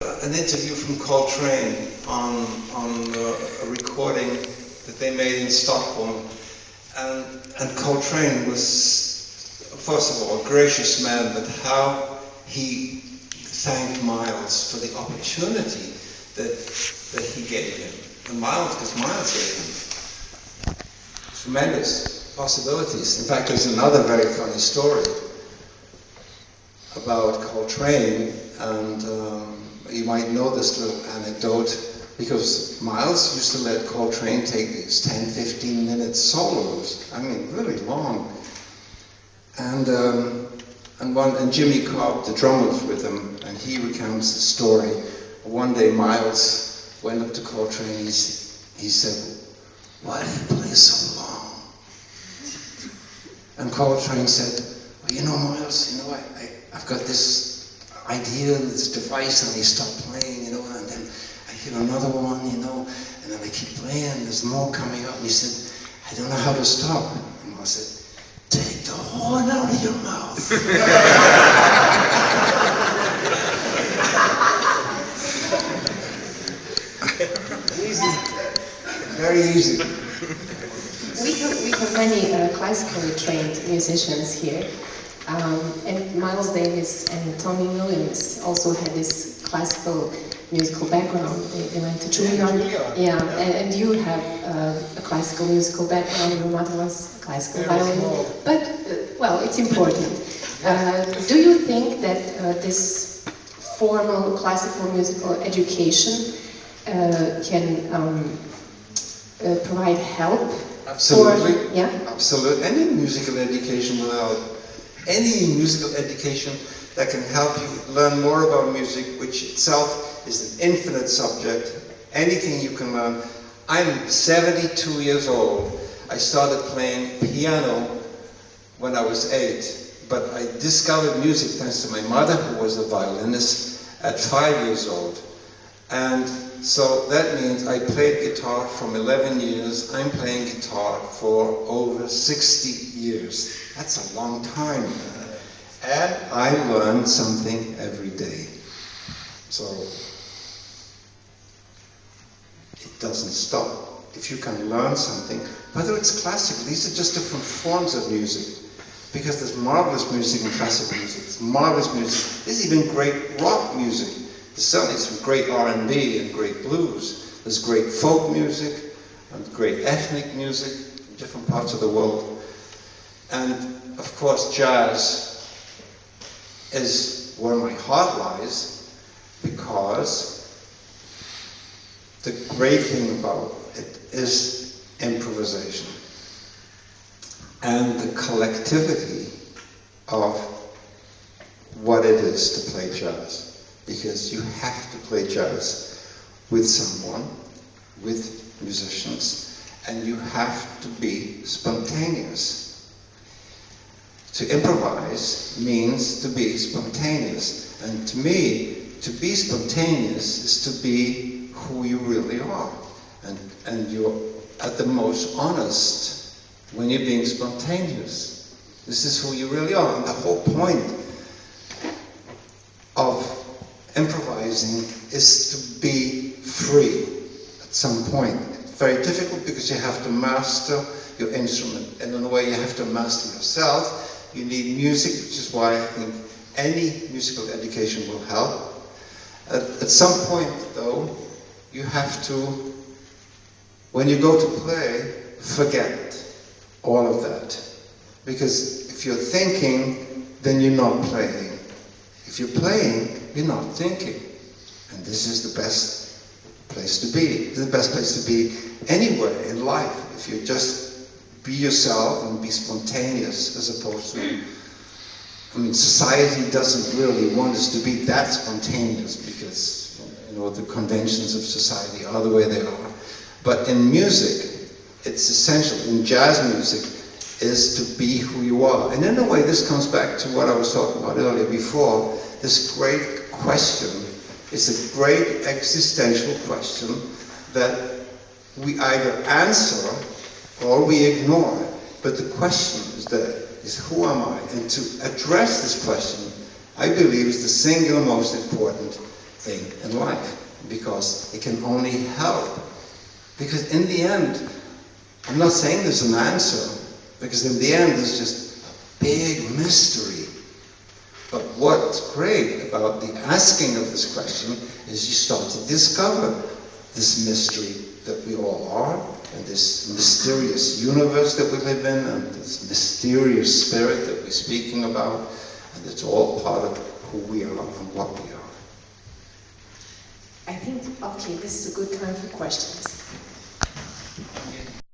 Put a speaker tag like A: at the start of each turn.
A: An interview from Coltrane on a recording that they made in Stockholm, and Coltrane was, first of all, a gracious man, but how he thanked Miles for the opportunity that he gave him, and because Miles gave him tremendous possibilities. In fact, there's another very funny story about Coltrane, and you might know this little anecdote, because Miles used to let Coltrane take these 10-15 minute solos, I mean really long, and Jimmy Cobb, the drummer, was with him, and he recounts the story. One day Miles went up to Coltrane and he said, "Why do you play so long?" And Coltrane said, "Well, you know, Miles, I've got this idea, this device," and he stopped playing, and then I hit another one, and then I keep playing, there's more coming up, and he said, "I don't know how to stop." And I said, "Take the horn out of your mouth." Easy. Very easy.
B: We have many classically trained musicians here. And Miles Davis and Tony Williams also had this classical musical background. They went to Juilliard. Yeah, and you have a classical musical background. Your mother was classical violin. But, well, it's important. Do you think that this formal classical musical education can provide help?
A: Absolutely.
B: Yeah?
A: Absolutely. Any musical education that can help you learn more about music, which itself is an infinite subject. Anything you can learn. I'm 72 years old. I started playing piano when I was 8, but I discovered music thanks to my mother, who was a violinist, at 5 years old. And so that means I played guitar from 11 years. I'm playing guitar for over 60 years. That's a long time. And I learn something every day. So it doesn't stop. If you can learn something, whether it's classical, these are just different forms of music. Because there's marvelous music in classical music, there's marvelous music, there's even great rock music. There's certainly some great R&B and great blues. There's great folk music and great ethnic music in different parts of the world. And of course, jazz is where my heart lies, because the great thing about it is improvisation and the collectivity of what it is to play jazz. Because you have to play jazz with someone, with musicians, and you have to be spontaneous. To improvise means to be spontaneous. And to me, to be spontaneous is to be who you really are. And you're at the most honest when you're being spontaneous. This is who you really are. And the whole point of improvising is to be free at some point. It's very difficult because you have to master your instrument, and in a way you have to master yourself. You need music, which is why I think any musical education will help. At some point, though, you have to, when you go to play, forget all of that. Because if you're thinking, then you're not playing. If you're playing, you're not thinking. And this is the best place to be. This is the best place to be anywhere in life. If you just be yourself and be spontaneous, as opposed to, society doesn't really want us to be that spontaneous, because, the conventions of society are the way they are. But in music, it's essential, in jazz music, is to be who you are. And in a way, this comes back to what I was talking about earlier before, this great question. It's a great existential question that we either answer or we ignore. But the question is who am I? And to address this question, I believe, is the single most important thing in life, because it can only help. Because in the end, I'm not saying there's an answer, because in the end there's just a big mystery. But what's great about the asking of this question is you start to discover this mystery that we all are, and this mysterious universe that we live in, and this mysterious spirit that we're speaking about, and it's all part of who we are and what we are.
B: I think, okay, this is a good time for questions.